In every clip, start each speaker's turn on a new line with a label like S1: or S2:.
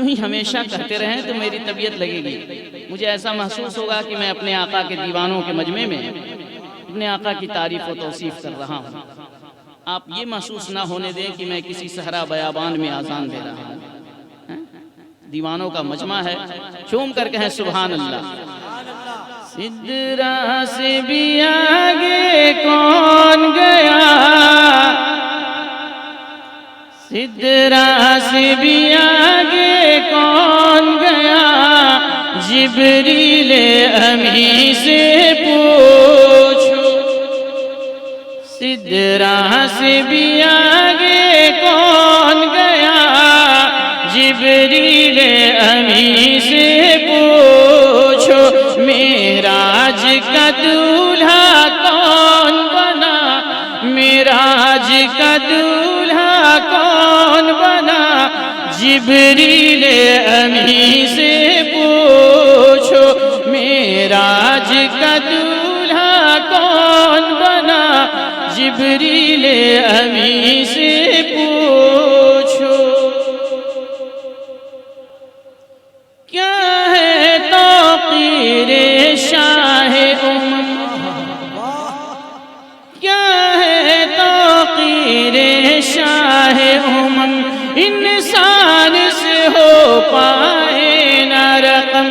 S1: یوں ہی ہمیشہ کہتے رہیں تو میری طبیعت لگے گی، مجھے ایسا محسوس ہوگا کہ میں اپنے آقا کے دیوانوں کے مجمع میں اپنے آقا کی تعریف و توصیف کر رہا ہوں۔ آپ یہ محسوس نہ ہونے دیں کہ میں کسی صحرا بیابان میں آذان دے رہا ہوں۔ دیوانوں کا مجمع ہے، چوم کر کہیں سبحان اللہ۔ سدرا سے بھی آگے کون گیا، سدرا سے بھی آگے کون گیا، جبریل امی سے پوچھو۔ سدرا سے بھی آگے کون گیا، جبریل امی سے پوچھو۔ معراج کا دولہا کون بنا، معراج کا دولہا کون بنا، جبریل امی سے پوچھو۔ معراج کا دولہا کون بنا، جبریل امی سے پوچھو۔ کیا ہے توقیر شاہ امم، کیا ہے توقیر شاہ امم، انسان سے ہو پائے نہ رقم،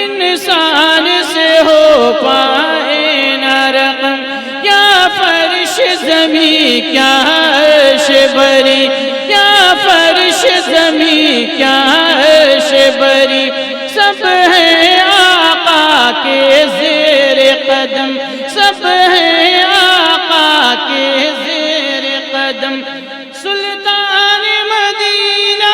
S1: انسان سے ہو پائے نہ رقم۔ کیا فرش زمین کیا عرش بری، کیا فرش زمین کیا عرش بری، سب ہے آقا کے زیر قدم، سب ہے آقا کے زیر قدم۔ سلطان مدینہ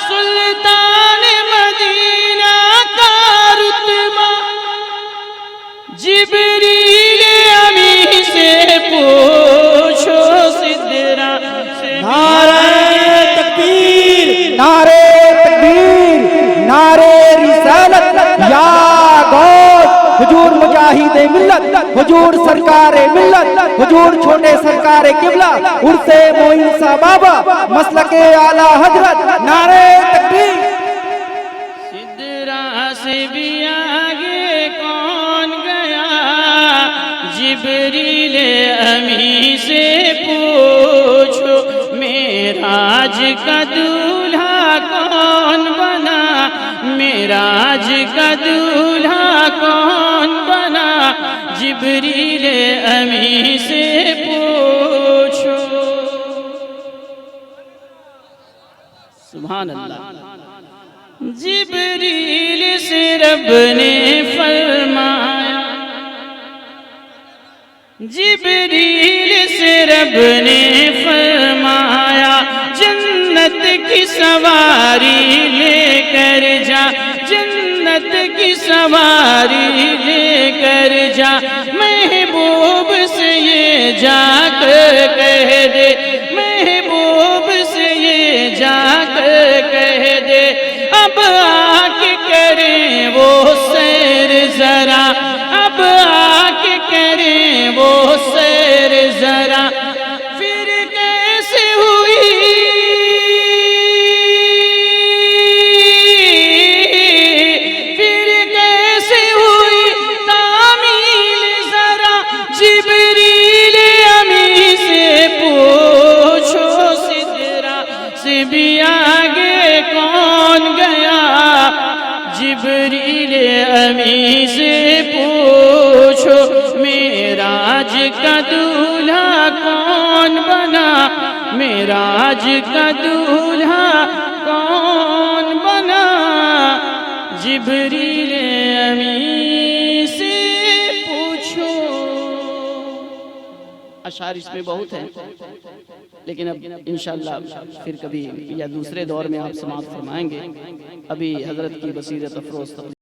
S1: سلطان مدینہ کا رتبہ، جبریل امی سے پوچھو۔ سدرا سے
S2: نعرہ تکبیر، نعرہ تکبیر، نعرہ رسالت، یا غوث حضور مجاہد ملت، حضور سرکار ملت، حضور چھوٹے سرکار قبلہ، عرص معین صاحب بابا، مسلک اعلیٰ حضرت، نعرہ تکبیر۔
S1: سدرا سے بھی آگے کون گیا، جبریل امی سے پوچھو۔ معراج کا دولہا کون بنا، معراج کا دولہا کون بنا، جبریل امی سے پوچھو۔ سبحان اللہ۔ جبریل سے رب نے فرمایا، جبریل سے رب نے فرمایا، جنت کی سواری لے کر جا، جنت کی سواری لے کر جا، محبوب سے یہ جا کر کہہ دے، محبوب سے یہ جا کر کہہ دے، اب آ کے کریں وہ سیر ذرا، اب آ کے کریں وہ سیر ذرا۔ پھر کیسے ہوئی، پھر کیسے ہوئی تعمیل ذرا، جبریل امی سے پوچھو۔ سدرا سے بھی آگے کون گیا، جبریل امی سے پوچھو۔ معراج کا دولہا کون بنا، معراج کا دولہا کون بنا، جبریل امی سے پوچھو۔ اشعار اس میں بہت ہیں، لیکن اب انشاءاللہ پھر کبھی یا دوسرے دور میں آپ سماعت فرمائیں گے۔ ابھی حضرت کی بصیرت افروز